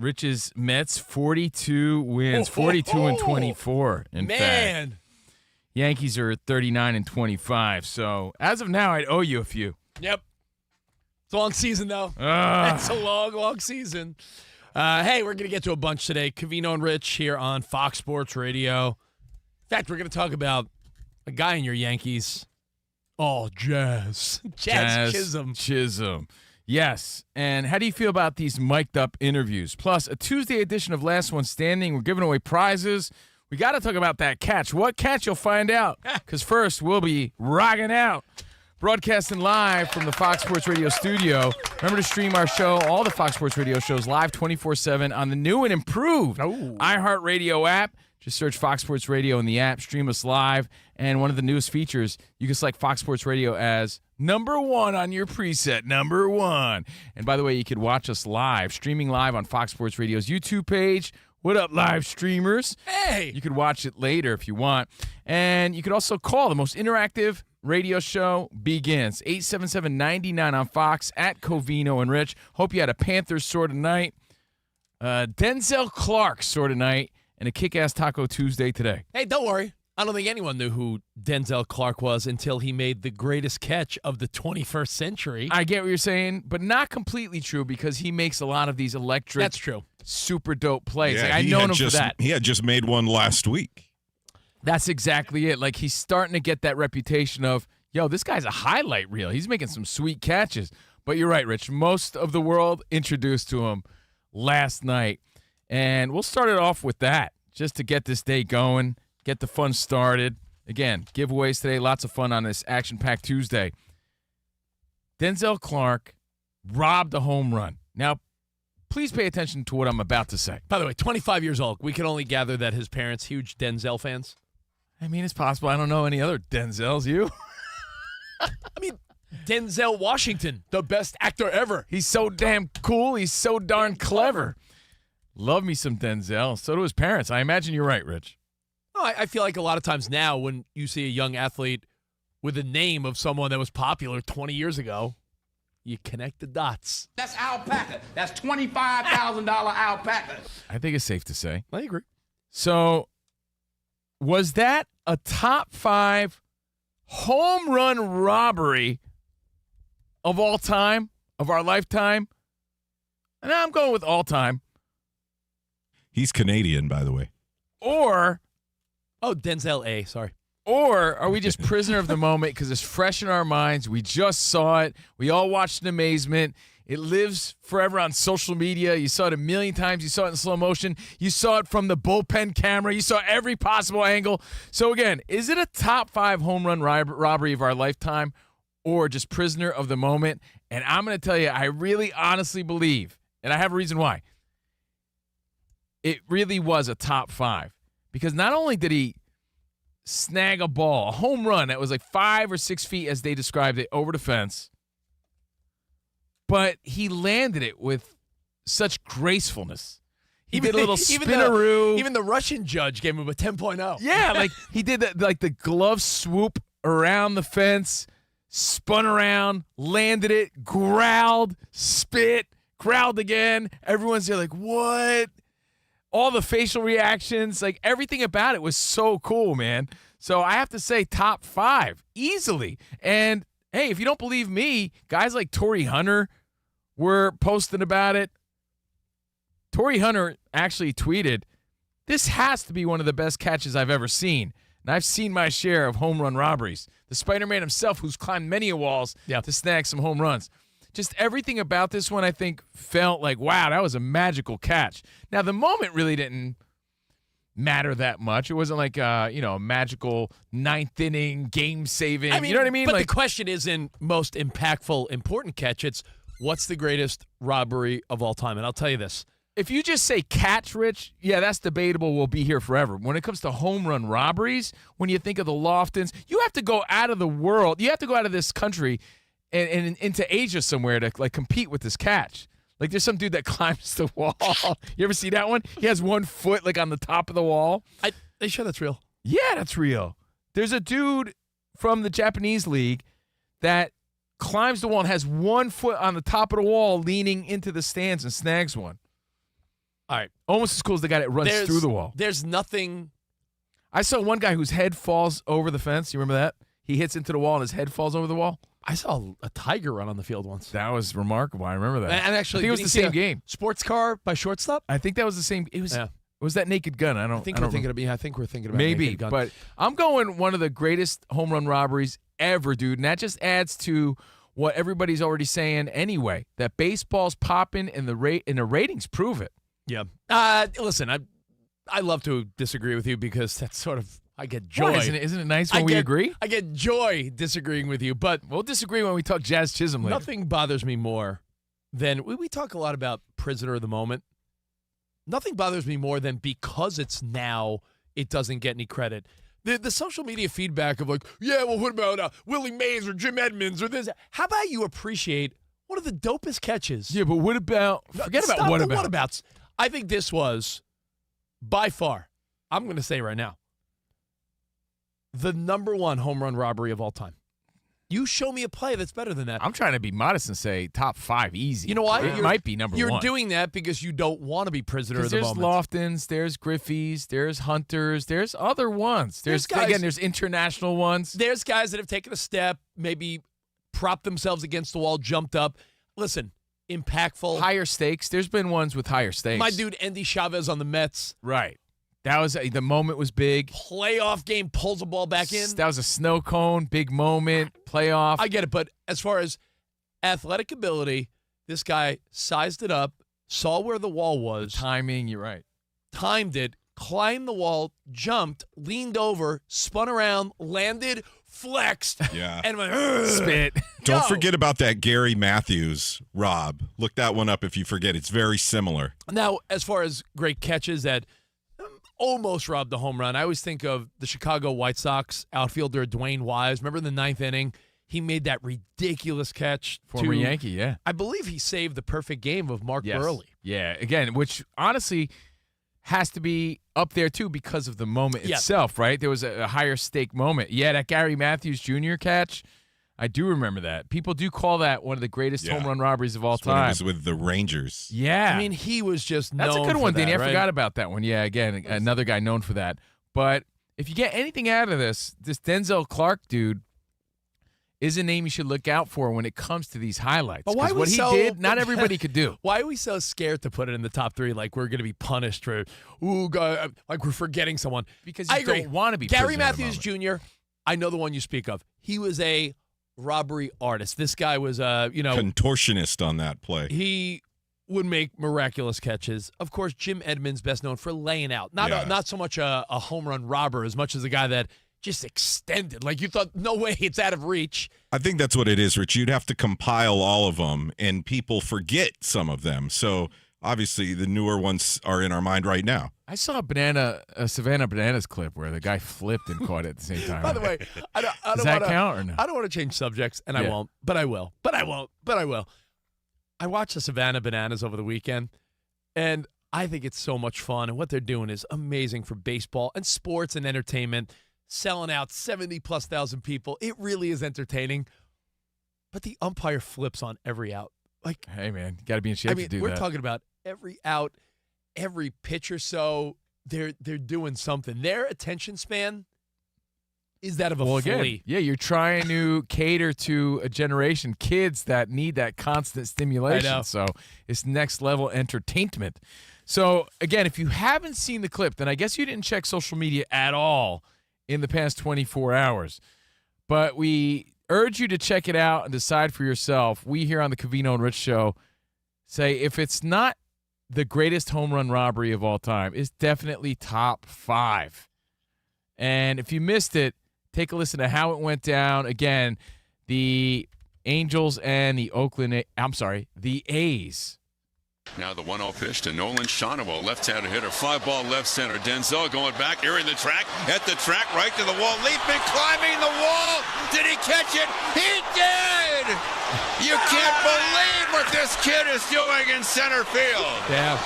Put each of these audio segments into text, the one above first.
Rich's Mets, 42 wins, 42-24, in fact. Yankees are 39-25. So as of now, I'd owe you a few. Yep. It's a long season, though. It's a long, long season. Hey, we're going to get to a bunch today. COVINO and Rich here on Fox Sports Radio. In fact, we're going to talk about a guy in your Yankees. Oh, Jazz. Jazz Chisholm. Yes. And how do you feel about these mic'd up interviews? Plus, a Tuesday edition of Last One Standing. We're giving away prizes. We got to talk about that catch. What catch? You'll find out. Because first, we'll be rocking out. Broadcasting live from the Fox Sports Radio studio. Remember to stream our show, all the Fox Sports Radio shows, live 24/7 on the new and improved iHeartRadio app. Just search Fox Sports Radio in the app. Stream us live. And one of the newest features, you can select Fox Sports Radio as number 1 on your preset, number 1. And by the way, you could watch us live, streaming live on Fox Sports Radio's YouTube page. What up, live streamers? Hey! You could watch it later if you want. And you could also call. The most interactive radio show begins. 877-99 on Fox at Covino and Rich. Hope you had a Panthers sort of night. Denzel Clarke sort of night. And a kick-ass Taco Tuesday today. Hey, don't worry. I don't think anyone knew who Denzel Clarke was until he made the greatest catch of the 21st century. I get what you're saying, but not completely true because he makes a lot of these electric, that's true, super dope plays. Yeah, like, I've known him for that. He had just made one last week. That's exactly it. Like, he's starting to get that reputation of, yo, this guy's a highlight reel. He's making some sweet catches. But you're right, Rich. Most of the world introduced to him last night. And we'll start it off with that, just to get this day going, get the fun started. Again, giveaways today, lots of fun on this action-packed Tuesday. Denzel Clarke robbed a home run. Now, please pay attention to what I'm about to say. By the way, 25 years old. We can only gather that his parents, huge Denzel fans. I mean, it's possible. I don't know any other Denzels. You? I mean, Denzel Washington, the best actor ever. He's so damn cool. He's so darn clever. Love me some Denzel. So do his parents. I imagine you're right, Rich. Oh, I feel like a lot of times now when you see a young athlete with the name of someone that was popular 20 years ago, you connect the dots. That's alpaca. That's $25,000 alpaca. I think it's safe to say. I agree. So was that a top 5 home run robbery of all time, of our lifetime? And I'm going with all time. He's Canadian, by the way. Or, Denzel A. Sorry. Or are we just prisoner of the moment because it's fresh in our minds? We just saw it. We all watched in amazement. It lives forever on social media. You saw it a million times. You saw it in slow motion. You saw it from the bullpen camera. You saw every possible angle. So, again, is it a top 5 home run robbery of our lifetime or just prisoner of the moment? And I'm going to tell you, I really honestly believe, and I have a reason why, it really was a top 5. Because not only did he snag a ball, a home run that was like 5 or 6 feet, as they described it, over the fence, but he landed it with such gracefulness. He did a little spinaroo. Even the Russian judge gave him a 10.0. Yeah, like he did that, like the glove swoop around the fence, spun around, landed it, growled, spit, growled again. Everyone's there like, what? All the facial reactions, like everything about it was so cool, man. So I have to say top 5 easily. And hey, if you don't believe me, guys like Torrey Hunter were posting about it. Torrey Hunter actually tweeted, "This has to be one of the best catches I've ever seen. And I've seen my share of home run robberies." The Spider-Man himself, who's climbed many walls to snag some home runs. Just everything about this one, I think, felt like, wow, that was a magical catch. Now, the moment really didn't matter that much. It wasn't like, a magical ninth inning, game-saving. You know what I mean? But like, the question isn't most impactful, important catch. It's what's the greatest robbery of all time? And I'll tell you this. If you just say catch, Rich, yeah, that's debatable. We'll be here forever. When it comes to home run robberies, when you think of the Loftons, you have to go out of the world. You have to go out of this country and into Asia somewhere to like compete with this catch. Like there's some dude that climbs the wall. You ever see that one? He has 1 foot like on the top of the wall. They sure that's real? Yeah, that's real. There's a dude from the Japanese league that climbs the wall and has 1 foot on the top of the wall leaning into the stands and snags one. All right. Almost as cool as the guy that runs through the wall. There's nothing. I saw one guy whose head falls over the fence. You remember that? He hits into the wall and his head falls over the wall. I saw a tiger run on the field once. That was remarkable. I remember that. And actually, I think it was the same game. Sports car by shortstop? I think that was the same. It was. Yeah. It was that Naked Gun. I think we're thinking about maybe, Naked Gun. but I'm going one of the greatest home run robberies ever, dude. And that just adds to what everybody's already saying anyway. That baseball's popping and the ratings prove it. Yeah. Listen, I love to disagree with you because that's sort of I get joy. Isn't it nice when we agree? I get joy disagreeing with you, but we'll disagree when we talk Jazz Chisholm later. Nothing bothers me more than we talk a lot about prisoner of the moment. Nothing bothers me more than because it's now, it doesn't get any credit. The social media feedback of like, yeah, well, what about Willie Mays or Jim Edmonds or this? How about you appreciate one of the dopest catches? Yeah, but what about? Forget about what about? Whatabouts. I think this was, by far, I'm going to say right now, the number one home run robbery of all time. You show me a play that's better than that. I'm trying to be modest and say top 5 easy. You know why? It might be number 1. You're doing that because you don't want to be prisoner of the moment. There's Loftons, there's Griffey's, there's Hunters, there's other ones. There's guys, again, there's international ones. There's guys that have taken a step, maybe propped themselves against the wall, jumped up. Listen, impactful. Higher stakes. There's been ones with higher stakes. My dude, Andy Chavez on the Mets. Right. That was the moment was big. Playoff game, pulls the ball back in. That was a snow cone, big moment, playoff. I get it, but as far as athletic ability, this guy sized it up, saw where the wall was. The timing, you're right. Timed it, climbed the wall, jumped, leaned over, spun around, landed, flexed, and went, spit. Don't forget about that Gary Matthews, Rob. Look that one up if you forget. It's very similar. Now, as far as great catches that almost robbed the home run, I always think of the Chicago White Sox outfielder Dwayne Wise. Remember in the 9th inning? He made that ridiculous catch. Former Yankee, yeah. I believe he saved the perfect game of Mark Burley. Yeah, again, which honestly has to be up there too because of the moment itself, right? There was a higher stake moment. Yeah, that Gary Matthews Jr. catch, I do remember that. People do call that one of the greatest home run robberies of all time. When it was with the Rangers. Yeah. I mean, he was just known That's a good one, Danny. Right? I forgot about that one. Yeah, again, another guy known for that. But if you get anything out of this Denzel Clarke dude is a name you should look out for when it comes to these highlights. But why what he did, not everybody could do. Why are we so scared to put it in the top 3? Like we're going to be punished for, like we're forgetting someone. Because you don't want to be. Gary Matthews Jr., I know the one you speak of. He was a robbery artist. This guy was contortionist on that play. He would make miraculous catches. Of course, Jim Edmonds, best known for laying out. Not so much a home run robber as much as a guy that just extended. Like you thought, no way, it's out of reach. I think that's what it is, Rich. You'd have to compile all of them, and people forget some of them. So obviously the newer ones are in our mind right now. I saw a Savannah Bananas clip where the guy flipped and caught it at the same time. By the way, does that count or no? I don't want to change subjects, and I won't, but I will. I watched the Savannah Bananas over the weekend, and I think it's so much fun, and what they're doing is amazing for baseball and sports and entertainment, selling out 70,000+ people. It really is entertaining, but the umpire flips on every out. Like, hey, man, you got to be in shape to do that. We're talking about every out, every pitch or so. They're doing something. Their attention span is that of a flea. Yeah, you're trying to cater to a generation, kids that need that constant stimulation. I know. So it's next level entertainment. So, again, if you haven't seen the clip, then I guess you didn't check social media at all in the past 24 hours. But we urge you to check it out and decide for yourself. We here on the COVINO and Rich Show say if it's not the greatest home run robbery of all time, it's definitely top 5. And if you missed it, take a listen to how it went down. Again, the Angels and the the A's. Now the 1-0 pitch to Nolan Shawneau, left-hander hitter, fly ball left center. Denzel going back, airing the track, at the track, right to the wall, leaping, climbing the wall. Did he catch it? He did! You can't believe what this kid is doing in center field. Yeah.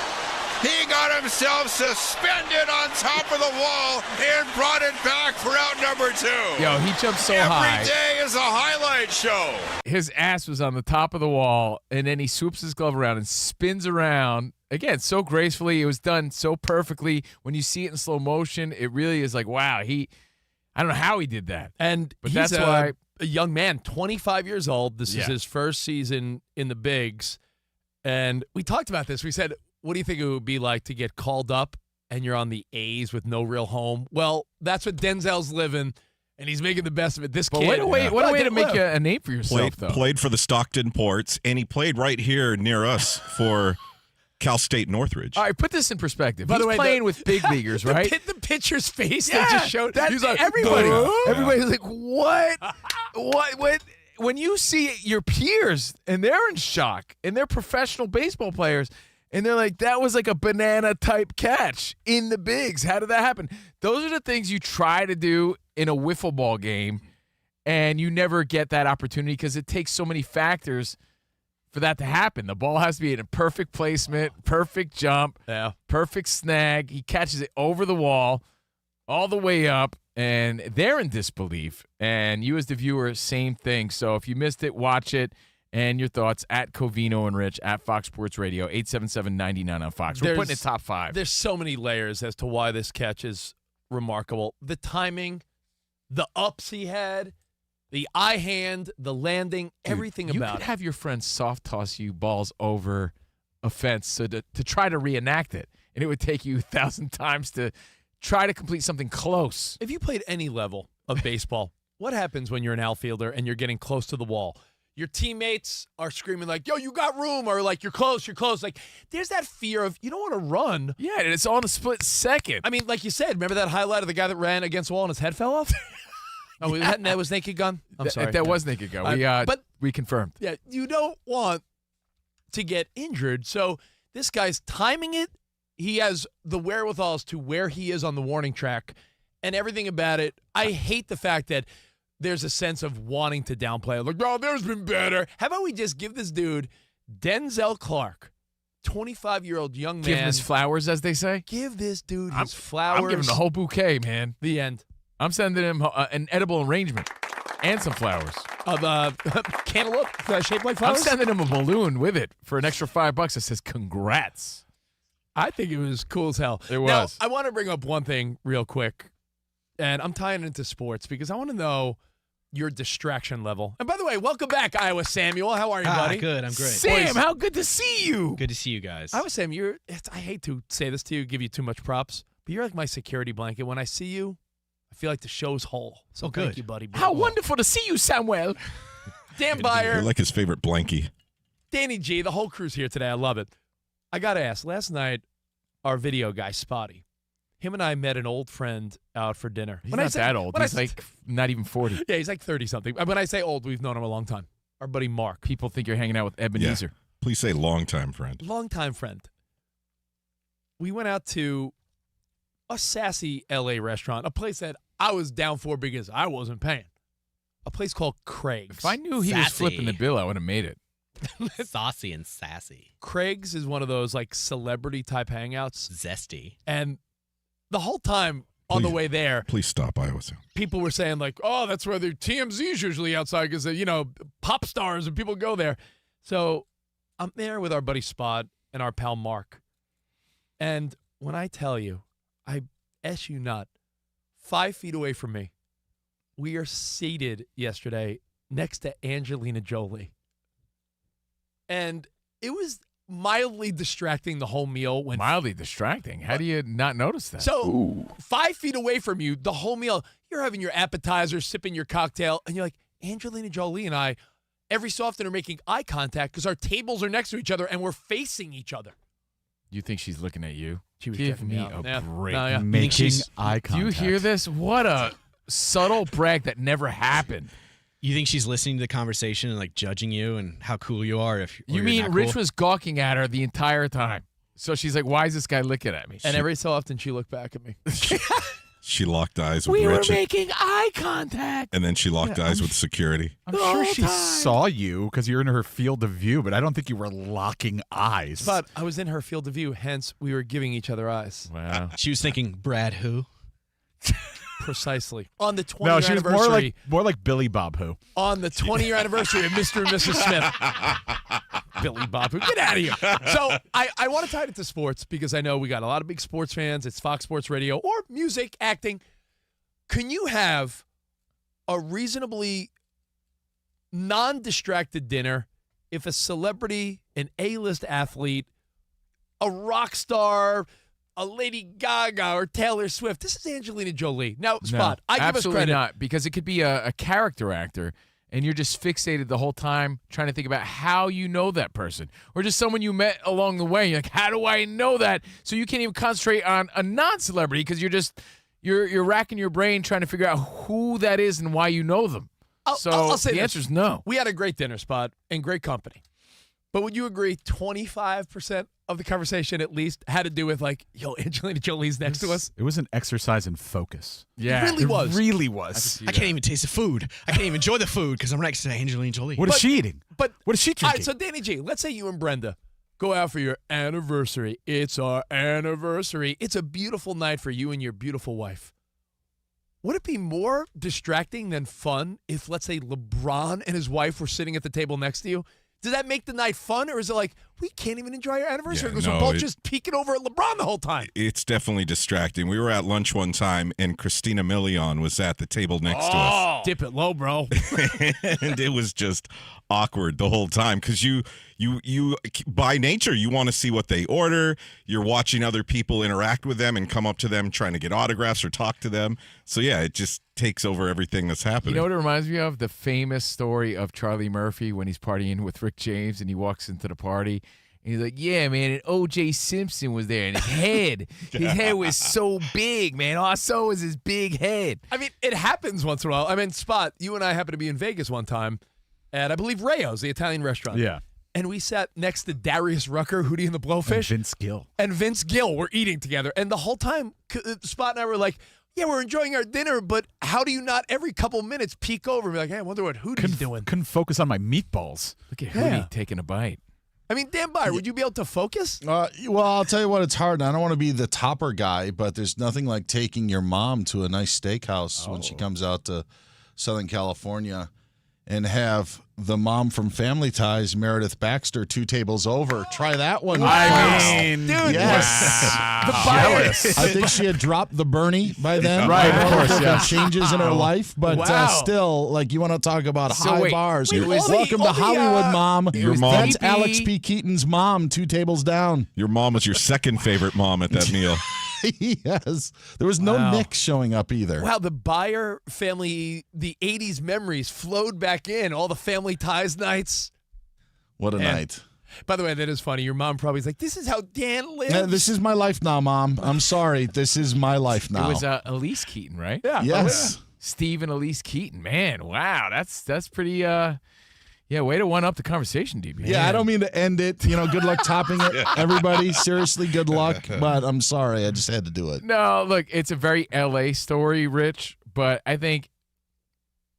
He got himself suspended on top of the wall and brought it back for out number 2. Yo, he jumped so high. Every day is a highlight show. His ass was on the top of the wall, and then he swoops his glove around and spins around again, so gracefully. It was done so perfectly. When you see it in slow motion, it really is like, wow, I don't know how he did that. But that's he's why a young man, 25 years old. This is his first season in the bigs. And we talked about this. We said, what do you think it would be like to get called up and you're on the A's with no real home? Well, that's what Denzel's living, and he's making the best of it. This kid. What a way to make a name for yourself, though. Played for the Stockton Ports, and he played right here near us for Cal State Northridge. All right, put this in perspective. By the He's way, playing with big leaguers, right? The pitcher's face that just showed. That, He's like, everybody's like, what? What? When you see your peers and they're in shock and they're professional baseball players and they're like, that was like a banana type catch in the bigs. How did that happen? Those are the things you try to do in a wiffle ball game, and you never get that opportunity because it takes so many factors for that to happen. The ball has to be in a perfect placement, perfect jump, perfect snag. He catches it over the wall, all the way up, and they're in disbelief. And you as the viewer, same thing. So if you missed it, watch it. And your thoughts at Covino and Rich at Fox Sports Radio, 877-99 on Fox. We're putting it top 5. There's so many layers as to why this catch is remarkable. The timing, the ups he had, the eye hand, the landing, everything about it. You could have your friends soft toss you balls over a fence so to try to reenact it, and it would take you 1,000 times to try to complete something close. If you played any level of baseball, what happens when you're an outfielder and you're getting close to the wall? Your teammates are screaming like, yo, you got room, or like, you're close. Like, there's that fear of you don't want to run. Yeah, and it's all in a split second. I mean, like you said, remember that highlight of the guy that ran against the wall and his head fell off? Oh, that was Naked Gun? I'm sorry. That was Naked Gun. We confirmed. Yeah, you don't want to get injured. So this guy's timing it. He has the wherewithals to where he is on the warning track and everything about it. I hate the fact that there's a sense of wanting to downplay it. Like, oh, there's been better. How about we just give this dude, Denzel Clarke, 25-year-old young man. Give him his flowers, as they say. Give this dude his flowers. I'm giving him the whole bouquet, man. The end. I'm sending him an edible arrangement and some flowers. Cantaloupe shaped like flowers? I'm sending him a balloon with it for an extra $5 that says congrats. I think it was cool as hell. It was. Now, I want to bring up one thing real quick, and I'm tying it into sports because I want to know your distraction level. And by the way, welcome back, Iowa Samuel. How are you, buddy? Good, I'm great. Sam, how good to see you. Good to see you guys. Iowa Sam, I hate to say this to you, give you too much props, but you're like my security blanket. When I see you, I feel like the show's whole. So good. Thank you, buddy. How wonderful to see you, Samuel. Dan You're Byer, like his favorite blankie. Danny G, the whole crew's here today. I love it. I got to ask, last night, our video guy, Spotty, him and I met an old friend out for dinner. He's not that old. He's like not even 40. Yeah, he's like 30-something. When I say old, we've known him a long time. Our buddy Mark. People think you're hanging out with Ebenezer. Yeah. Please say longtime friend. Longtime friend. We went out to a sassy L.A. restaurant, a place that I was down for because I wasn't paying. A place called Craig's. If I knew he was flipping the bill, I would have made it. Saucy and sassy. Craig's is one of those like celebrity type hangouts. Zesty. And the whole time on the way there, Please stop, Iowa Sam. people were saying like, oh, that's where the TMZ's usually outside because, pop stars and people go there. So I'm there with our buddy Spot and our pal Mark. And when I tell you, I S you not, 5 feet away from me, we are seated yesterday next to Angelina Jolie. And it was mildly distracting the whole meal. Mildly distracting? How do you not notice that? So 5 feet away from you, the whole meal, you're having your appetizer, sipping your cocktail, and you're like, Angelina Jolie and I, every so often are making eye contact because our tables are next to each other and we're facing each other. You think she's looking at you? She was Give checking me me out. a break. No, yeah. Making eye Do you contact. hear this? What a subtle brag that never happened. You think she's listening to the conversation and like judging you and how cool you are? You mean Rich was gawking at her the entire time? So she's like, why is this guy looking at me? And every so often she looked back at me. She locked eyes with We were Rich, making eye contact. and then she locked eyes with security. I'm sure she saw you because you're in her field of view, but I don't think you were locking eyes. But I was in her field of view, hence we were giving each other eyes. Wow. She was thinking, Brad who? Precisely. On the 20th no, she was anniversary. more like Billy Bob Who. On the 20-year anniversary of Mr. and Mrs. Smith. Billy Bob. Get out of here. So I want to tie it to sports because I know we got a lot of big sports fans. It's Fox Sports Radio or music, acting. Can you have a reasonably non-distracted dinner if a celebrity, an A-list athlete, a rock star, a Lady Gaga or Taylor Swift? This is Angelina Jolie. Now, Spot, I give us absolutely credit. not, because it could be a character actor, and you're just fixated the whole time trying to think about how you know that person, or just someone you met along the way. You're like, how do I know that? So you can't even concentrate on a non-celebrity because you're racking your brain trying to figure out who that is and why you know them. I'll say the this. answer is no. We had a great dinner, Spot, and great company. But would you agree 25% of the conversation at least had to do with like, yo, Angelina Jolie's next to us? It was an exercise in focus. Yeah, It really was. Really was. I can't even taste the food. I can't even enjoy the food because I'm next to Angelina Jolie. What is she eating? But What is she all drinking? right, so Danny G, let's say you and Brenda go out for your anniversary. It's our anniversary. It's a beautiful night for you and your beautiful wife. Would it be more distracting than fun if, let's say, LeBron and his wife were sitting at the table next to you? Does that make the night fun, or is it like, we can't even enjoy our anniversary because we're both just peeking over at LeBron the whole time? It's definitely distracting. We were at lunch one time, and Christina Milian was at the table next to us. Dip it low, bro. And it was just awkward the whole time because you by nature you want to see what they order. You're watching other people interact with them and come up to them trying to get autographs or talk to them. So yeah, it just takes over everything that's happening. You know what it reminds me of? The famous story of Charlie Murphy when he's partying with Rick James and he walks into the party and he's like, yeah, man, and O.J. Simpson was there and his head was so big, man. All I saw was his big head. I mean, it happens once in a while. I mean, Spot, you and I happened to be in Vegas one time at, I believe, Rayo's, the Italian restaurant. Yeah. And we sat next to Darius Rucker, Hootie and the Blowfish. Vince Gill. And Vince Gill were eating together. And the whole time, Spot and I were like, yeah, we're enjoying our dinner, but how do you not every couple minutes peek over and be like, hey, I wonder what Hootie's doing? Couldn't focus on my meatballs. Look at Yeah. Hootie taking a bite. I mean, Dan Byer, would you be able to focus? Well, I'll tell you what, it's hard. I don't want to be the topper guy, but there's nothing like taking your mom to a nice steakhouse when she comes out to Southern California and have the mom from Family Ties, Meredith Baxter, 2 tables over. Try that one. I mean, Dude, yes. Jealous. I think she had dropped the Bernie by then. Right, of course, There yeah. were changes in her life, but Wow. still, like, you want to talk about So high wait, bars. wait, Welcome to Hollywood, Mom. Your mom- That's Alex P. Keaton's mom, 2 tables down. Your mom was your second favorite mom at that meal. Yes. There was no Nick showing up either. Wow, the Byer family, the 80s memories flowed back in. All the Family Ties nights. What a Man. night. By the way, that is funny. Your mom probably is like, this is how Dan lives. Yeah, this is my life now, Mom. I'm sorry. This is my life now. It was Elise Keaton, right? Yeah. Yes. Steve and Elise Keaton. Man, wow, that's pretty. Yeah, way to one up the conversation, DB. Yeah, I don't mean to end it. Good luck topping it, everybody. Seriously, good luck. But I'm sorry. I just had to do it. No, look, it's a very LA story, Rich, but I think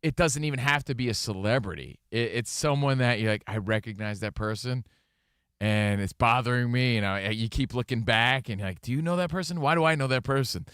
it doesn't even have to be a celebrity. It's someone that you're like, I recognize that person, and it's bothering me. You keep looking back, and you're like, do you know that person? Why do I know that person?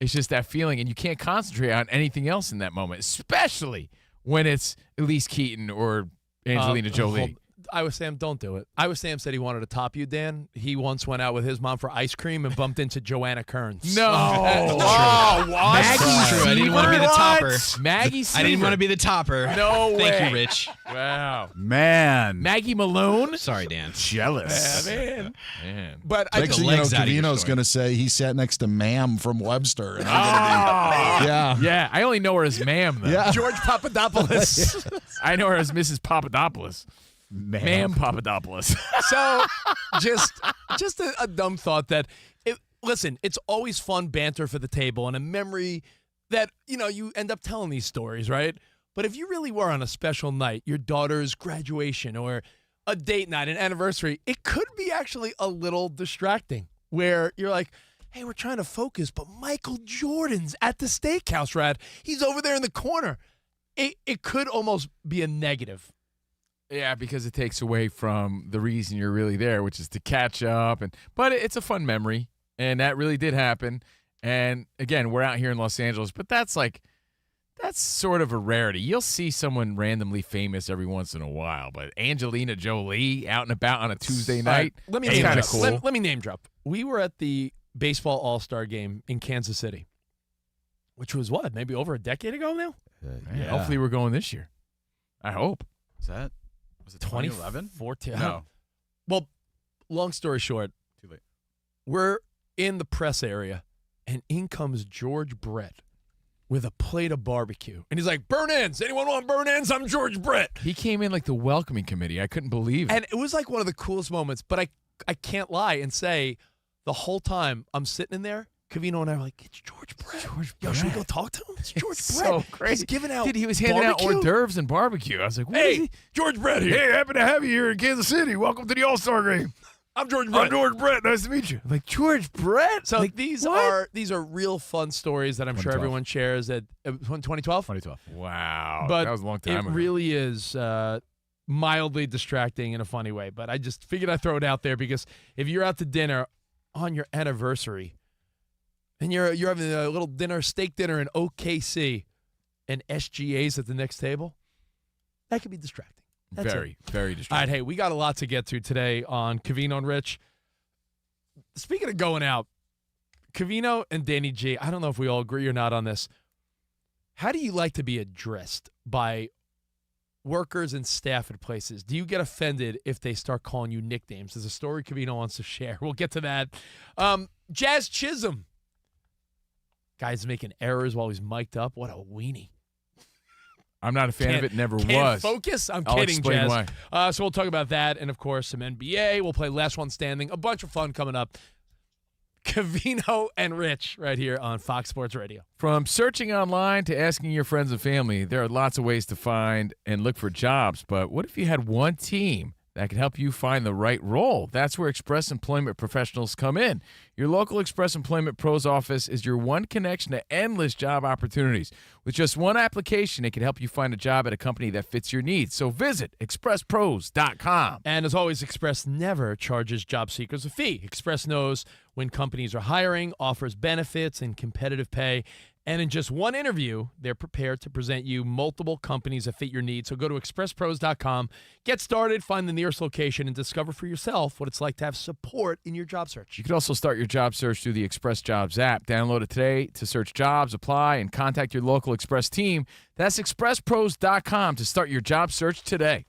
It's just that feeling, and you can't concentrate on anything else in that moment, especially when it's Elise Keaton or Angelina Jolie. Iowa Sam, don't do it. Iowa Sam said he wanted to top you, Dan. He once went out with his mom for ice cream and bumped into Joanna Kearns. No. Oh, Maggie true. I didn't want to be the topper. Maggie I didn't want to be the topper. No way. Thank you, Rich. Wow. Man. Maggie Malone? Sorry, Dan. Jealous. Man. Man. But I Next the thing you know, legs out of your Covino's story. going to say he sat next to Ma'am from Webster. And I'm gonna be, Yeah, I only know her as Ma'am, though. Yeah. George Papadopoulos. I know her as Mrs. Papadopoulos. Ma'am Papadopoulos. So just a dumb thought that, listen, it's always fun banter for the table and a memory that, you end up telling these stories, right? But if you really were on a special night, your daughter's graduation or a date night, an anniversary, it could be actually a little distracting where you're like, hey, we're trying to focus, but Michael Jordan's at the steakhouse, Rad. He's over there in the corner. It could almost be a negative. Yeah, because it takes away from the reason you're really there, which is to catch up. But it's a fun memory, and that really did happen. And again, we're out here in Los Angeles, but that's that's sort of a rarity. You'll see someone randomly famous every once in a while, but Angelina Jolie out and about on a Tuesday night, Let me that's name kind drop. of cool. Let me name drop. We were at the baseball All-Star game in Kansas City, which was what, maybe over a decade ago now? Man, hopefully we're going this year. I hope. Was it 2011? 2014. No. Well, long story short, Too late. we're in the press area, and in comes George Brett with a plate of barbecue. And he's like, burn ends. Anyone want burn ends? I'm George Brett. He came in like the welcoming committee. I couldn't believe it. And it was like one of the coolest moments, but I can't lie and say the whole time I'm sitting in there, Covino and I were like, it's George Brett. Yo, should we go talk to him? It's George Brett. So crazy. He's giving out Dude, he was handing out barbecue? hors d'oeuvres and barbecue. I was like, what is Hey, he? George Brett here. Hey, happy to have you here in Kansas City. Welcome to the All-Star game. I'm George Brett. I'm George Brett. Nice to meet you. I'm like, George Brett? So like, these what? are real fun stories that I'm sure 2012. everyone shares at 2012. 2012. Wow. But that was a long time it ago. really is mildly distracting in a funny way. But I just figured I'd throw it out there because if you're out to dinner on your anniversary and you're having a little dinner, steak dinner in OKC and SGA's at the next table, that could be distracting. That's it. Very, very All right, distracting. hey, we got a lot to get to today on Covino and Rich. Speaking of going out, Covino and Danny G, I don't know if we all agree or not on this. How do you like to be addressed by workers and staff at places? Do you get offended if they start calling you nicknames? There's a story Covino wants to share. We'll get to that. Jazz Chisholm. Guy's making errors while he's mic'd up. What a weenie. I'm not a fan of it. Never Can't was. focus? I'm I'll kidding, explain Jazz. why. So we'll talk about that and, of course, some NBA. We'll play Last One Standing. A bunch of fun coming up. Covino and Rich right here on Fox Sports Radio. From searching online to asking your friends and family, there are lots of ways to find and look for jobs. But what if you had one team that could help you find the right role? That's where Express Employment Professionals come in. Your local Express Employment Pros office is your one connection to endless job opportunities. With just one application, it can help you find a job at a company that fits your needs. So visit expresspros.com. And as always, Express never charges job seekers a fee. Express knows when companies are hiring, offers benefits and competitive pay. And in just one interview, they're prepared to present you multiple companies that fit your needs. So go to expresspros.com, get started, find the nearest location, and discover for yourself what it's like to have support in your job search. You can also start your job search through the Express Jobs app. Download it today to search jobs, apply, and contact your local Express team. That's expresspros.com to start your job search today.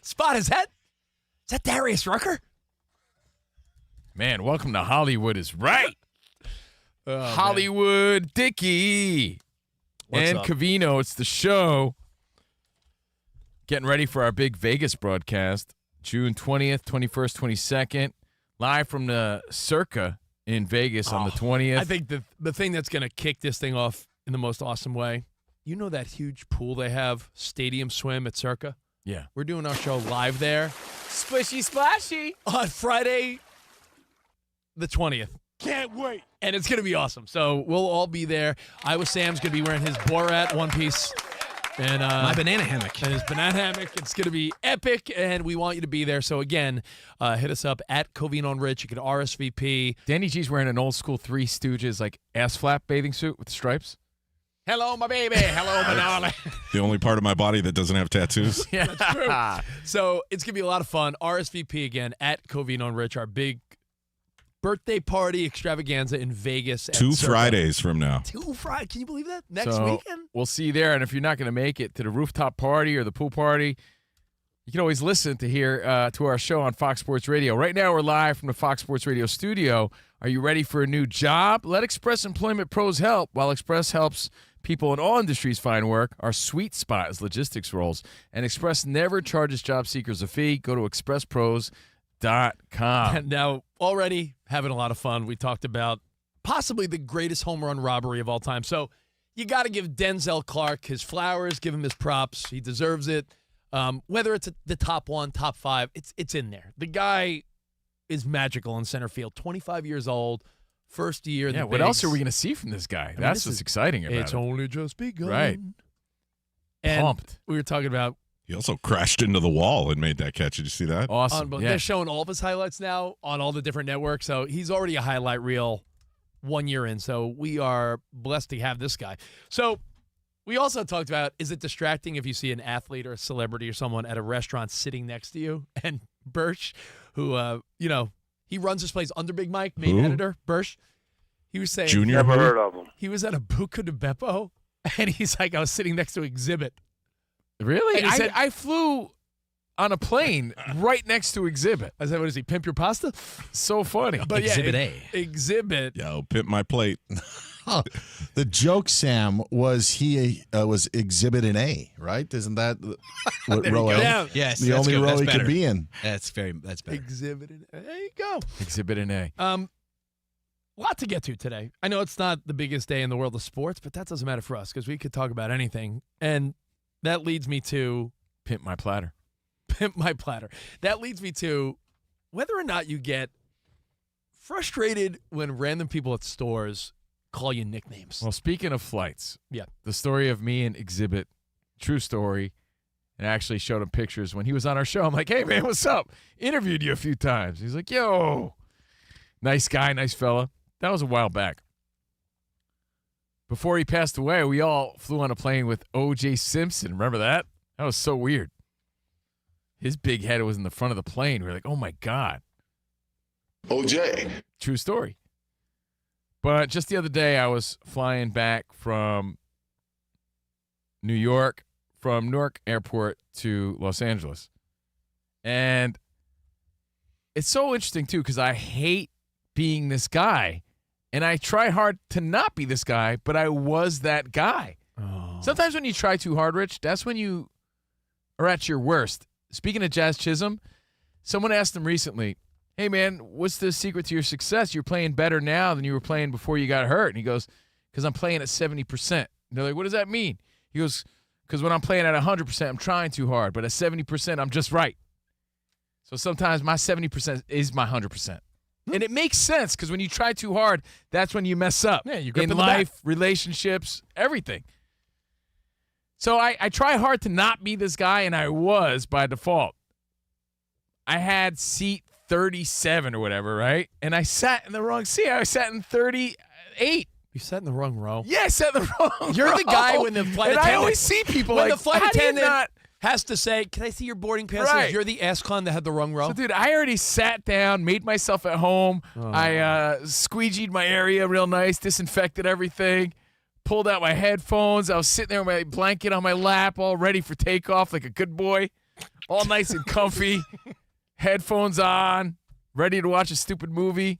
Spot, is that Darius Rucker? Man, welcome to Hollywood is right. Oh, Hollywood Dickie. What's And up? Covino, it's the show. Getting ready for our big Vegas broadcast, June 20th, 21st, 22nd, live from the Circa in Vegas on the 20th. I think the thing that's going to kick this thing off in the most awesome way, you know that huge pool they have, Stadium Swim at Circa? Yeah. We're doing our show live there Splishy splashy. on Friday the 20th. Can't wait. And it's going to be awesome. So we'll all be there. Iowa Sam's going to be wearing his Borat one piece. And My banana hammock. and his banana hammock. It's going to be epic, and we want you to be there. So, again, hit us up at COVINO RICH. You can RSVP. Danny G's wearing an old school Three Stooges like ass flap bathing suit with stripes. Hello, my baby. Hello, my darling. The only part of my body that doesn't have tattoos. That's true. So it's going to be a lot of fun. RSVP again at COVINO RICH, our big birthday party extravaganza in Vegas. at 2 Circa. Fridays from now. 2 Fridays. Can you believe that? Next So, weekend? We'll see you there. And if you're not going to make it to the rooftop party or the pool party, you can always listen to our show on Fox Sports Radio. Right now, we're live from the Fox Sports Radio studio. Are you ready for a new job? Let Express Employment Pros help. While Express helps people in all industries find work, our sweet spot is logistics roles. And Express never charges job seekers a fee. Go to expresspros.com. Now, already having a lot of fun. We talked about possibly the greatest home run robbery of all time. So you got to give Denzel Clarke his flowers, give him his props. He deserves it. Whether it's the top 1, top 5, it's in there. The guy is magical in center field. 25 years old, first year. Yeah, what else are we going to see from this guy? That's what's exciting about It's it. only just begun. Right. And Pumped. we were talking about He also crashed into the wall and made that catch. Did you see that? Awesome. Yeah. they're showing all of his highlights now on all the different networks. So he's already a highlight reel 1 year in. So we are blessed to have this guy. So we also talked about, is it distracting if you see an athlete or a celebrity or someone at a restaurant sitting next to you? And Birch, who, he runs his plays under Big Mike, main Who? editor, Birch. He was saying Junior. Never who? heard of them. he was at a Buca de Beppo, and he's like, I was sitting next to Exhibit. Really? And he said- I flew on a plane right next to Exhibit. I said, what is he, Pimp Your Pasta? So funny. But Exhibit yeah, A. Exhibit. Yo, pimp my plate. The joke, Sam, was he was Exhibit an A, right? Isn't that what There you row go. A? Yeah. Yes, The that's only good. row That's he better. could be in. That's better. Exhibit. There you go. Exhibit an A. A lot to get to today. I know it's not the biggest day in the world of sports, but that doesn't matter for us because we could talk about anything. And that leads me to Pimp my platter. Pimp My Platter. That leads me to whether or not you get frustrated when random people at stores call you nicknames. Well, speaking of flights, Yeah. the story of me and Exhibit, true story, and I actually showed him pictures when he was on our show. I'm like, hey, man, what's up? Interviewed you a few times. He's like, yo, nice guy, nice fella. That was a while back. Before he passed away, we all flew on a plane with O.J. Simpson. Remember that? That was so weird. His big head was in the front of the plane. We were like, oh, my God. OJ. True story. But just the other day, I was flying back from New York, from Newark Airport to Los Angeles. And it's so interesting, too, because I hate being this guy. And I try hard to not be this guy, but I was that guy. Oh. Sometimes when you try too hard, Rich, that's when you are at your worst. Speaking of Jazz Chisholm, someone asked him recently, hey, man, what's the secret to your success? You're playing better now than you were playing before you got hurt. And he goes, because I'm playing at 70%. And they're like, what does that mean? He goes, because when I'm playing at 100%, I'm trying too hard. But at 70%, I'm just right. So sometimes my 70% is my 100%. And it makes sense because when you try too hard, that's when you mess up. Yeah, you grip in in the back. life, relationships, everything. So I try hard to not be this guy, and I was by default. I had seat 37 or whatever, right? And I sat in the wrong seat. I sat in 38. You sat in the wrong row. Yeah, I sat in the wrong You're the row. guy when the flight and attendant. I always see people when like, the flight how do you attendant not? has to say, "Can I see your boarding pass?" Right. You're the ass clown that had the wrong row. So, dude, I already sat down, made myself at home. I squeegeed my area real nice, disinfected everything, pulled out my headphones. I was sitting there with my blanket on my lap, all ready for takeoff like a good boy. all nice and comfy, headphones on, ready to watch a stupid movie.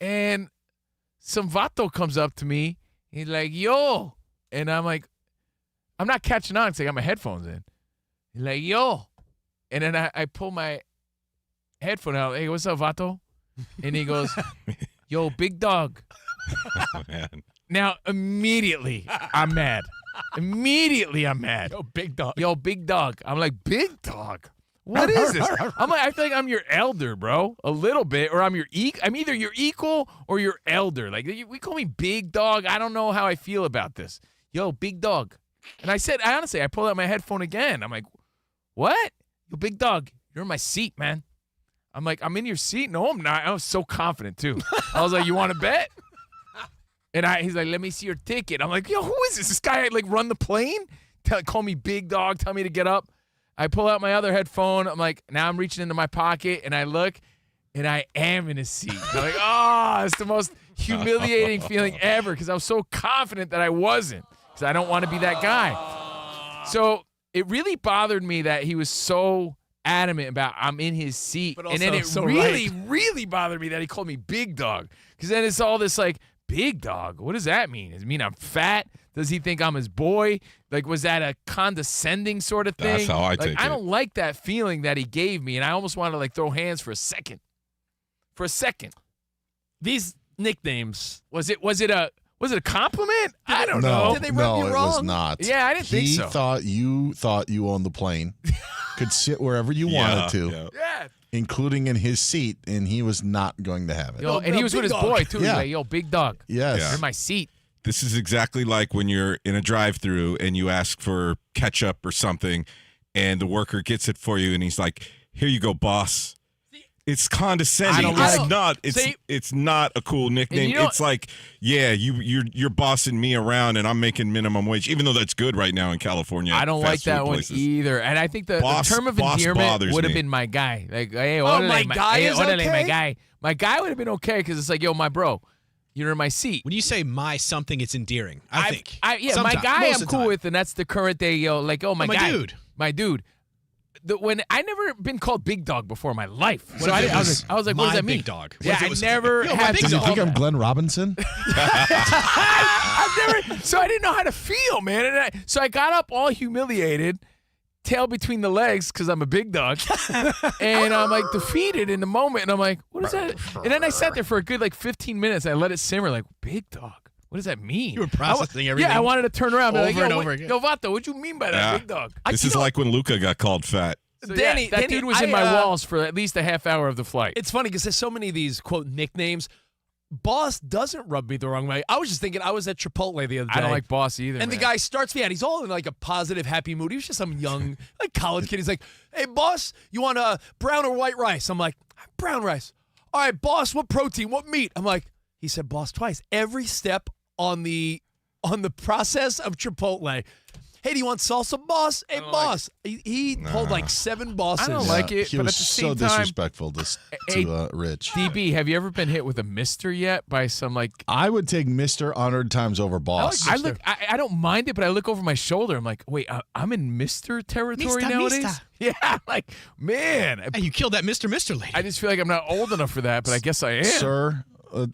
And some vato comes up to me. He's like, yo. And I'm like, I'm not catching on because I got my headphones in. He's like, yo. And then I pull my headphone out. Hey, what's up, vato? And he goes, yo, big dog. Oh, man. Now, immediately, I'm mad. Yo, big dog. Yo, big dog. I'm like, big dog? What is this? I'm like, I feel like I'm your elder, bro. A little bit. Or I'm either your equal or your elder. Like, we call me big dog. I don't know how I feel about this. Yo, big dog. And I pulled out my headphone again. I'm like, what? Yo, big dog, you're in my seat, man. I'm like, I'm in your seat? No, I'm not. I was so confident, too. I was like, you want to bet? And he's like, let me see your ticket. I'm like, yo, who is this? This guy, like, run the plane? Call me big dog, tell me to get up. I pull out my other headphone. I'm like, now I'm reaching into my pocket, and I look, and I am in a seat. I'm like, oh, it's the most humiliating feeling ever because I was so confident that I wasn't because I don't want to be that guy. So it really bothered me that he was so adamant about I'm in his seat. But And then it also really bothered me that he called me big dog because then it's all this like, big dog? What does that mean? Does it mean I'm fat? Does he think I'm his boy? Like, was that a condescending sort of thing? That's how I take it. I don't like that feeling that he gave me, and I almost wanted to, like, throw hands for a second. For a second. These nicknames. Was it a compliment? I don't know. Did they rub you it wrong? was not. Yeah, I didn't think so. He thought you owned the plane, could sit wherever you wanted to, Yeah. including in his seat, and he was not going to have it. Yo, and he was with his boy, too. He's Yeah. like, yo, big dog. Yes. Yeah. You're in my seat. This is exactly like when you're in a drive-through and you ask for ketchup or something, and the worker gets it for you, and he's like, "Here you go, boss." It's condescending. It's not a cool nickname. It's like, yeah, you're bossing me around, and I'm making minimum wage, even though that's good right now in California. I don't like that one either. And I think the term of endearment would have been my guy. Like, hey, my guy is okay? my guy. My guy would have been okay because it's like, yo, my bro, you're in my seat. When you say my something, it's endearing. I think. Yeah, Sometimes, my guy most I'm of the cool time. with, and that's the current day, yo, like, oh, my guy. dude. My dude. When I never been called big dog before in my life. What So if I it was like, what does my that mean? big dog? What Yeah, if it I was- never Yo, my had big to Do you dog. think I'm Glenn Robinson? So I didn't know how to feel, man. And so I got up all humiliated, tail between the legs because I'm a big dog, and I'm like defeated in the moment. And I'm like, what is that? And then I sat there for a good like 15 minutes. I let it simmer. Like, big dog. What does that mean? You were processing everything Yeah, I wanted to turn around and be over like, and yo, over again. Yo, Vato, what'd you mean by that, big dog? This is like when Luca got called fat. So, Danny, that dude was in my walls for at least a half hour of the flight. It's funny because there's so many of these, quote, nicknames. Boss doesn't rub me the wrong way. I was just thinking, I was at Chipotle the other day. I don't like boss either. And the man. guy starts me out. He's all in like a positive, happy mood. He was just some young, like college kid. He's like, hey, boss, you want brown or white rice? I'm like, brown rice. All right, boss, what protein? What meat? I'm like, he said boss twice. Every step on the process of Chipotle. Hey, do you want salsa, boss? Hey, boss. He pulled like 7 bosses. I don't like it, He but was at the so same time, disrespectful to Rich. DB, have you ever been hit with a mister yet by some like? I would take Mr. 100 times over boss. I don't mind it, but I look over my shoulder. I'm like, wait, I'm in Mister territory nowadays. Mister. Yeah, like man, Hey, you killed that Mr. lady. I just feel like I'm not old enough for that, but I guess I am. Sir,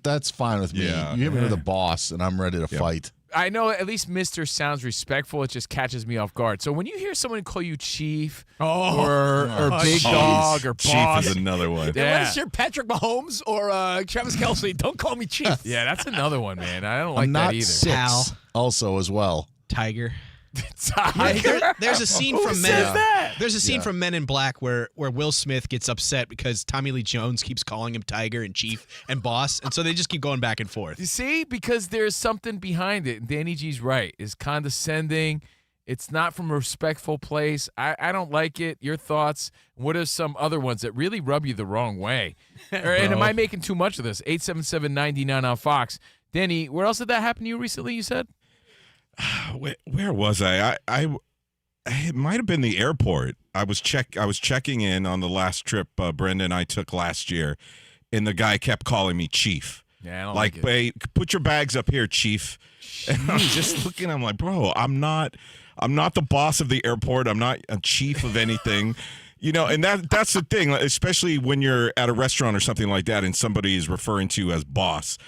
that's fine with me. Yeah. You hit me with a boss, and I'm ready to fight. I know at least Mister sounds respectful. It just catches me off guard. So when you hear someone call you chief or big dog or Chief boss, is another one. Yeah. Unless you're Patrick Mahomes or Travis Kelce, don't call me chief. yeah, that's another one, man. I don't like I'm that not either. 6 Pal. also as well. Tiger. Tiger? There's a scene Who from says Men. that? There's a scene from Men in Black where Will Smith gets upset because Tommy Lee Jones keeps calling him Tiger and Chief and Boss, and so they just keep going back and forth. You see, because there's something behind it. And Danny G's right. It's condescending. It's not from a respectful place. I don't like it. Your thoughts? What are some other ones that really rub you the wrong way? And am I making too much of this? 877-99 on Fox. Danny, where else did that happen to you recently, you said? Where was I? It might have been the airport. I was checking in on the last trip Brenda and I took last year, and the guy kept calling me Chief. Yeah, I don't Hey, put your bags up here, Chief. And I'm just looking. I'm like, bro, I'm not I'm not the boss of the airport. I'm not a chief of anything. And that's the thing, especially when you're at a restaurant or something like that and somebody is referring to you as boss.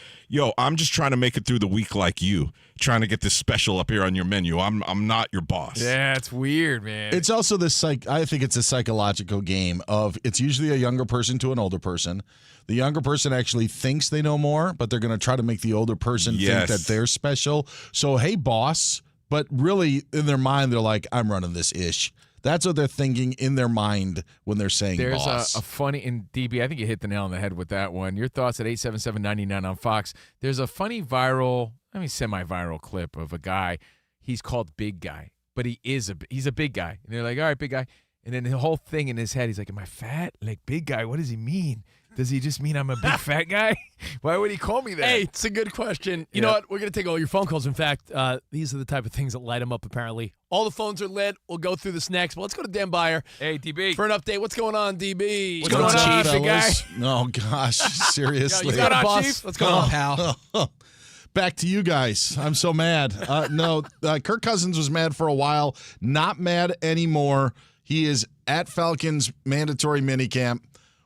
I'm just trying to make it through the week like you, trying to get this special up here on your menu. I'm not your boss. Yeah, it's weird, man. It's also I think it's a psychological game of it's usually a younger person to an older person. The younger person actually thinks they know more, but they're going to try to make the older person think that they're special. So, hey, boss. But really, in their mind, they're like, I'm running this ish. That's what they're thinking in their mind when they're saying There's boss. a funny, in DB, I think you hit the nail on the head with that one. Your thoughts at 877-99 on Fox. There's a funny semi-viral clip of a guy. He's called Big Guy, but he's a big guy. And they're like, all right, big guy. And then the whole thing in his head, he's like, am I fat? Like, big guy, what does he mean? Does he just mean I'm a big fat guy? Why would he call me that? Hey, it's a good question. You know what? We're going to take all your phone calls. In fact, these are the type of things that light him up, apparently. All the phones are lit. We'll go through this next. But let's go to Dan Byer. Hey, DB. For an update. What's going on, DB? What's going on, big guy? Oh, gosh. Seriously. You got on, boss? Chief? What's going on, pal? Back to you guys. I'm so mad. Kirk Cousins was mad for a while. Not mad anymore. He is at Falcons mandatory minicamp.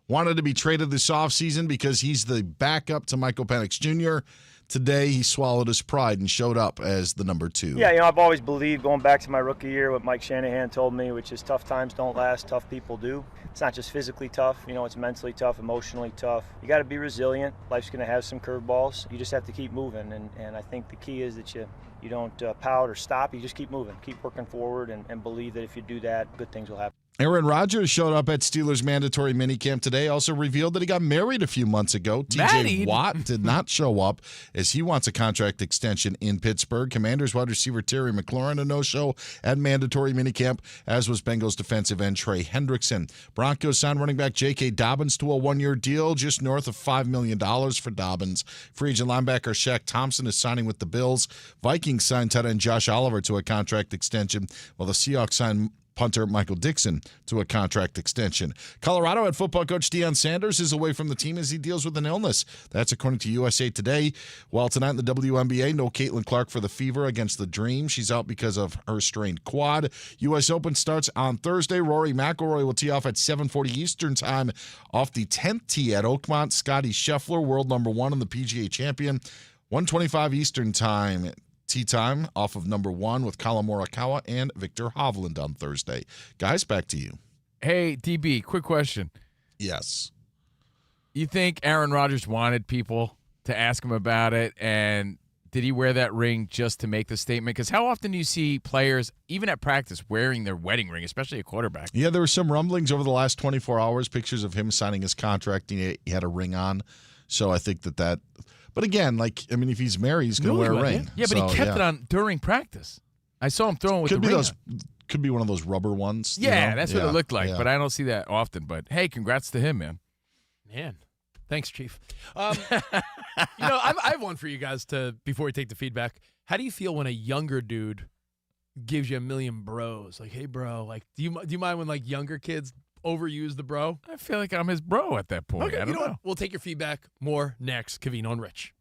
Wanted to be traded this offseason because he's the backup to Michael Penix Jr. Today, he swallowed his pride and showed up as the number 2. Yeah, I've always believed, going back to my rookie year, what Mike Shanahan told me, which is tough times don't last, tough people do. It's not just physically tough, it's mentally tough, emotionally tough. You got to be resilient. Life's going to have some curveballs. You just have to keep moving, and I think the key is that you don't pout or stop. You just keep moving, keep working forward, and believe that if you do that, good things will happen. Aaron Rodgers showed up at Steelers mandatory minicamp today, also revealed that he got married a few months ago. TJ Watt did not show up as he wants a contract extension in Pittsburgh. Commanders wide receiver Terry McLaurin, a no-show at mandatory minicamp, as was Bengals defensive end Trey Hendrickson. Broncos signed running back J.K. Dobbins to a one-year deal, just north of $5 million for Dobbins. Free agent linebacker Shaq Thompson is signing with the Bills. Vikings signed tight end Josh Oliver to a contract extension, while the Seahawks signed punter Michael Dixon to a contract extension. Colorado head football coach Deion Sanders is away from the team as he deals with an illness. That's according to USA Today. While tonight in the WNBA, no Caitlin Clark for the Fever against the Dream. She's out because of her strained quad. U.S. Open starts on Thursday. Rory McIlroy will tee off at 7:40 Eastern time off the 10th tee at Oakmont. Scotty Scheffler, world number 1 and the PGA champion, 1:25 Eastern time. Tee time off of number 1 with Colin Morikawa and Victor Hovland on Thursday. Guys, back to you. Hey, DB, quick question. Yes. You think Aaron Rodgers wanted people to ask him about it, and did he wear that ring just to make the statement? Because how often do you see players, even at practice, wearing their wedding ring, especially a quarterback? Yeah, there were some rumblings over the last 24 hours, pictures of him signing his contract. He had a ring on. So I think that but again, if he's married, he's going to wear a ring. Yeah, but he kept it on during practice. I saw him throwing with the ring on. Could be one of those rubber ones. Yeah, that's what it looked like, but I don't see that often. But hey, congrats to him, man. Man, thanks, Chief. I have one for you guys before we take the feedback. How do you feel when a younger dude gives you a million bros? Like, hey, bro. Like, do you mind when younger kids overuse the bro? I feel like I'm his bro at that point. Okay, I don't know. What? We'll take your feedback. More next. Covino and Rich.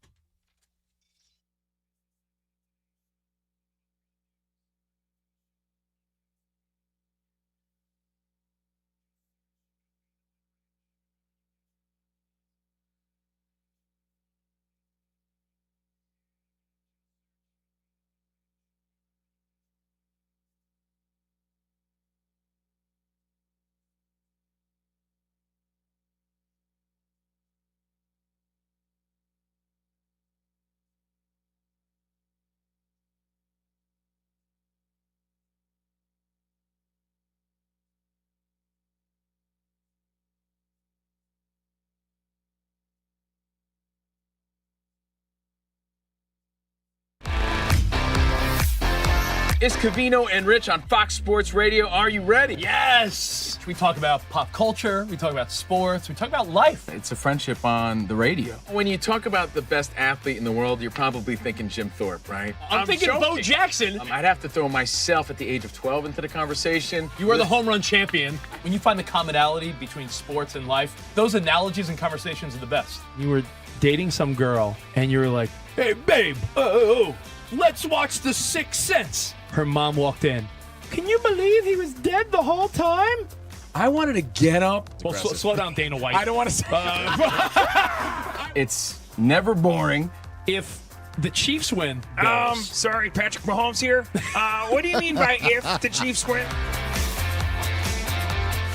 It's Covino and Rich on Fox Sports Radio. Are you ready? Yes! We talk about pop culture, we talk about sports, we talk about life. It's a friendship on the radio. When you talk about the best athlete in the world, you're probably thinking Jim Thorpe, right? I'm thinking Bo Jackson. I'd have to throw myself at the age of 12 into the conversation. You are the home run champion. When you find the commonality between sports and life, those analogies and conversations are the best. You were dating some girl, and you were like, hey, babe, let's watch The Sixth Sense. Her mom walked in. Can you believe he was dead the whole time? I wanted to get up. Well, slow down, Dana White. I don't want to say. It's never boring. If the Chiefs win, Sorry, Patrick Mahomes here. What do you mean by if the Chiefs win?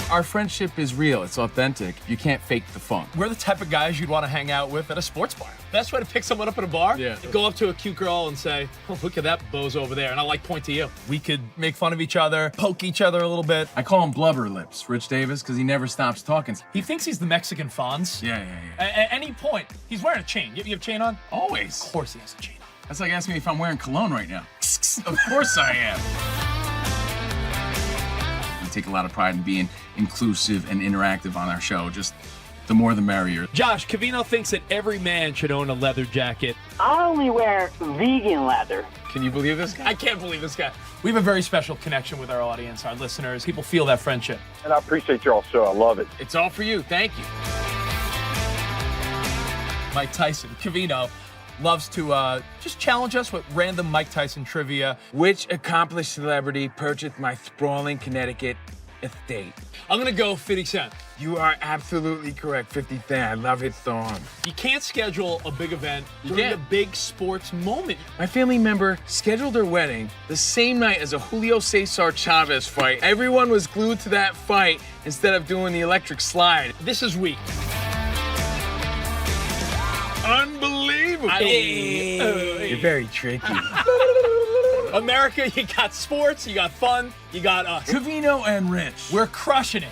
Our friendship is real. It's authentic. You can't fake the fun. we're the type of guys you'd want to hang out with at a sports bar. Best way to pick someone up at a bar? Yeah. Go up to a cute girl and say, oh, look at that bozo over there. And I'll point to you. We could make fun of each other, poke each other a little bit. I call him Blubber Lips, Rich Davis, because he never stops talking. He thinks he's the Mexican Fonz. Yeah. At any point, he's wearing a chain. You have a chain on? Always. Of course he has a chain on. That's like asking me if I'm wearing cologne right now. Of course I am. We take a lot of pride in being inclusive and interactive on our show. Just the more the merrier. Josh, Covino thinks that every man should own a leather jacket. I only wear vegan leather. Can you believe this guy? I can't believe this guy. We have a very special connection with our audience, our listeners. People feel that friendship. And I appreciate y'all show. I love it. It's all for you. Thank you. Mike Tyson, Covino, loves to just challenge us with random Mike Tyson trivia. Which accomplished celebrity purchased my sprawling Connecticut estate? I'm going to go 50 Cent. You are absolutely correct, 50 Cent. I love his song. You can't schedule a big event You during can't. a big sports moment. My family member scheduled their wedding the same night as a Julio Cesar Chavez fight. Everyone was glued to that fight instead of doing the electric slide. This is weak. Unbelievable. You're very tricky. America, you got sports, you got fun, you got us. Covino and Rich. We're crushing it.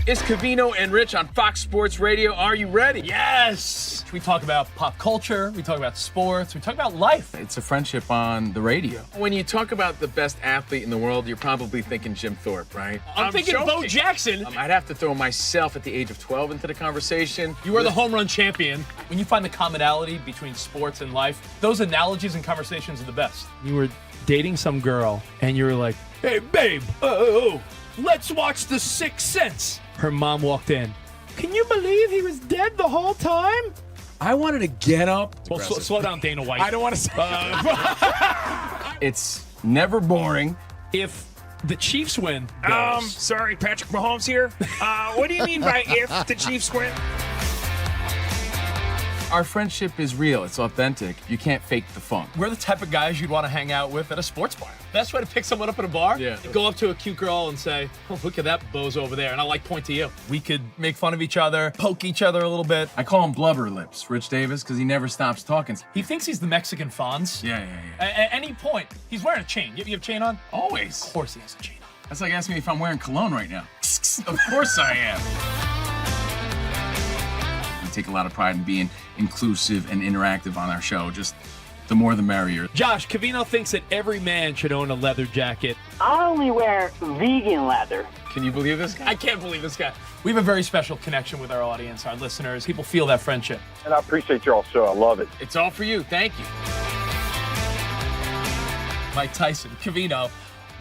It's Covino and Rich on Fox Sports Radio. Are you ready? Yes! We talk about pop culture, we talk about sports, we talk about life. It's a friendship on the radio. When you talk about the best athlete in the world, you're probably thinking Jim Thorpe, right? I'm thinking joking. Bo Jackson. I'd have to throw myself at the age of 12 into the conversation. You are the home run champion. When you find the commonality between sports and life, those analogies and conversations are the best. You were dating some girl, and you were like, hey, babe, let's watch The Sixth Sense. Her mom walked in. Can you believe he was dead the whole time? I wanted to get up. Well, slow down, Dana White. I don't want to say. It's never boring. If the Chiefs win, Sorry, Patrick Mahomes here. What do you mean by if the Chiefs win? Our friendship is real. It's authentic. You can't fake the fun. we're the type of guys you'd want to hang out with at a sports bar. Best way to pick someone up at a bar? Yeah. Go up to a cute girl and say, oh, look at that bozo over there. And I'll point to you. We could make fun of each other, poke each other a little bit. I call him Blubber Lips, Rich Davis, because he never stops talking. He thinks he's the Mexican Fonz. Yeah. At any point, he's wearing a chain. You have a chain on? Always. Of course he has a chain on. That's like asking me if I'm wearing cologne right now. Of course I am. We take a lot of pride in being inclusive and interactive on our show. Just the more the merrier. Josh, Covino thinks that every man should own a leather jacket. I only wear vegan leather. Can you believe this guy? I can't believe this guy. We have a very special connection with our audience, our listeners. People feel that friendship. And I appreciate y'all show. I love it. It's all for you. Thank you. Mike Tyson, Covino,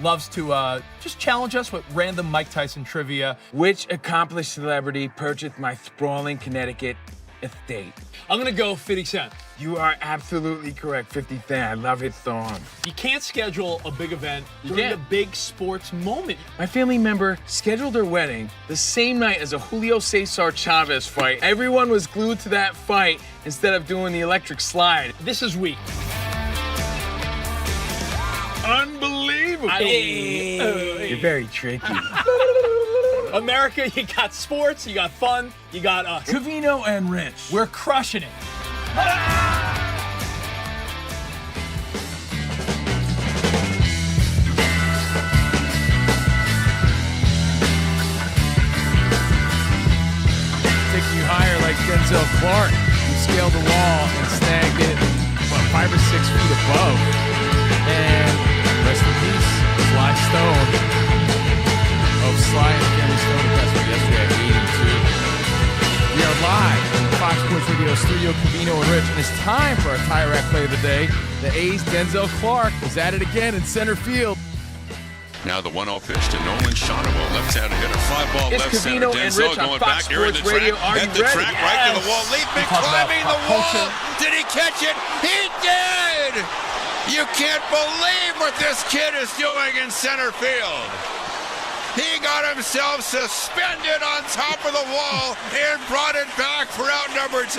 loves to just challenge us with random Mike Tyson trivia. Which accomplished celebrity purchased my sprawling Connecticut estate? I'm going to go 50 Cent. You are absolutely correct, 50 Cent. I love his song. You can't schedule a big event You during can't. a big sports moment. My family member scheduled their wedding the same night as a Julio Cesar Chavez fight. Everyone was glued to that fight instead of doing the electric slide. This is weak. Unbelievable. You're very tricky. America, you got sports, you got fun, you got us. Covino and Rich. We're crushing it. Denzel Clark, who scaled the wall and snagged it, 5 or 6 feet above. And rest in peace, Sly Stone of Sly and Family Stone passed away yesterday at 82. We are live in the Fox Sports Radio studio, Covino and Rich, and it's time for our Tire Rack play of the day. The A's Denzel Clark was at it again in center field. Now the 1-0 pitch to Nolan Shonable, left-handed hitter, fly-ball It's left center. Covino and Denzel Rich on going Fox back, airing the Sports Radio. track, Are at you the ready? track, right to the wall, leaping, climbing the wall. Did he catch it? He did! You can't believe what this kid is doing in center field. He got himself suspended on top of the wall and brought it back for out number 2.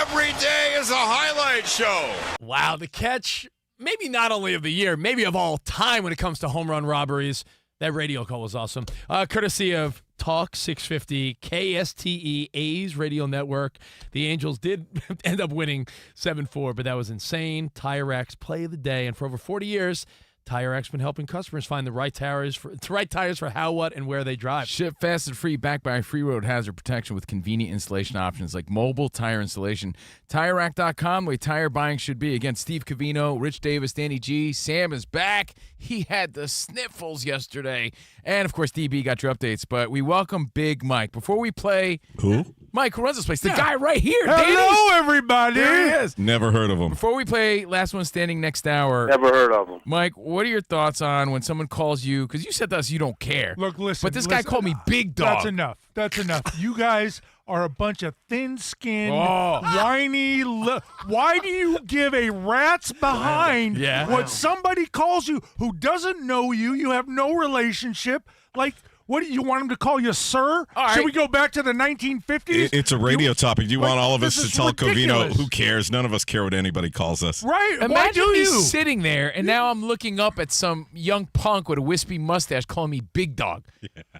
Every day is a highlight show. Wow, the catch, maybe not only of the year, maybe of all time when it comes to home run robberies. That radio call was awesome. Courtesy of Talk 650, KSTE, A's Radio Network. The Angels did end up winning 7-4, but that was insane. Tire Rack's play of the day. And for over 40 years, Tire Rack's been helping customers find the right tires for how, what, and where they drive. Ship fast and free, backed by free road hazard protection with convenient installation options like mobile tire installation. TireRack.com, the way tire buying should be. Again, Steve Covino, Rich Davis, Danny G. Sam is back. He had the sniffles yesterday. And, of course, DB got your updates. But we welcome Big Mike. Before we play... Who? Mike, who runs this place. The guy right here, Hello, Danny. everybody. There he is. Never heard of him. Before we play Last One Standing next hour... Never heard of him. Mike, what are your thoughts on when someone calls you, because you said to us you don't care. Look, listen. But this guy called me Big Dog. That's enough. That's enough. You guys are a bunch of thin-skinned, Oh. whiny. Why do you give a rat's behind when somebody calls you who doesn't know you? You have no relationship. Like, what do you want him to call you, sir? All Should right. we go back to the 1950s? It's a radio topic. You want all of us this to is tell ridiculous. Covino, who cares? None of us care what anybody calls us. Right? Why Imagine do me you? sitting there, and now I'm looking up at some young punk with a wispy mustache calling me Big Dog.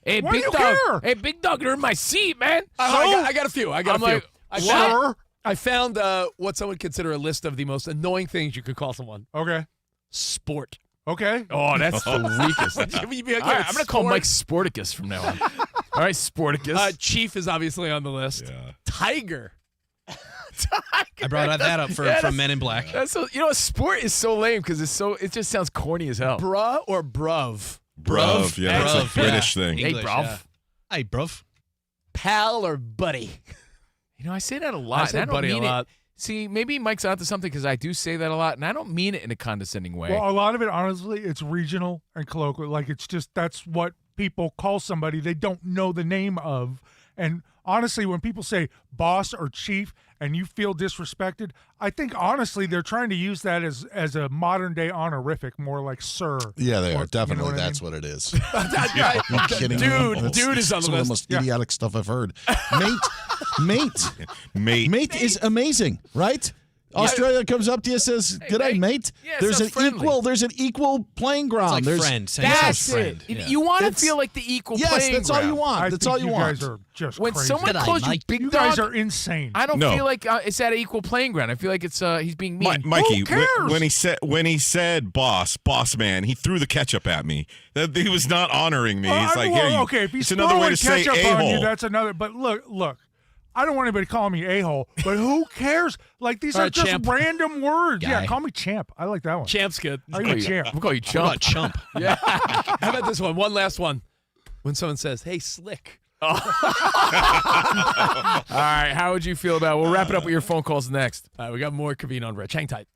Hey, Why do Big you Dog. care? Hey, Big Dog, you're in my seat, man. I got a few. I'm like, I found what some would consider a list of the most annoying things you could call someone. Okay. Sport. Okay. Oh, that's the weakest. You'd be like, All right, yeah, I'm going to call sport. Mike Sporticus from now on. All right, Sporticus. Chief is obviously on the list. Yeah. Tiger. I brought that up from Men in Black. That's so, you know, sport is so lame because it just sounds corny as hell. Bruh or bruv? Bruv. Yeah, that's Bruv, a British thing. Hey, English, bruv. yeah. Hey, bruv. Pal or buddy? You know, I say that a lot. I say and I don't buddy a mean lot. It. See, maybe Mike's onto something because I do say that a lot, and I don't mean it in a condescending way. Well, a lot of it, honestly, it's regional and colloquial. Like, it's just that's what people call somebody they don't know the name of. And honestly, when people say boss or chief and you feel disrespected, I think, honestly, they're trying to use that as a modern-day honorific, more like sir. Yeah, they Or, are. Definitely, you know what I that's mean? what it is. Yeah. Are you kidding me? Dude is on the some of the list. most idiotic stuff I've heard. Mate is amazing, right? Australia comes up to you and says, "G'day, mate." Yeah, it there's sounds an friendly. there's an equal playing ground. It's like there's friend. Saying That's friend. it. Yeah. You want to That's- feel like the equal Yes, playing that's all you ground. want. I That's think all you want. guys are just When crazy. someone G'day, calls you Mike. Big You Dog, guys are insane. I don't No. feel like it's at an equal playing ground. I feel like it's he's being mean. Mikey, Who cares? when he said boss man, he threw the ketchup at me. That he was not honoring me. He's like, here, okay, if he's it's another way to say ketchup on you, a-hole. that's another. But look. I don't want anybody calling me a-hole, but who cares? Like, these All are right, just champ. random words. Guy. Yeah, call me champ. I like that one. Champ's good. Are you a champ? We'll call you What Chump. about chump? Yeah. How about this one? One last one. When someone says, hey, slick. All right, how would you feel about it? We'll wrap it up with your phone calls next. All right, we got more Covino and Rich. Hang tight.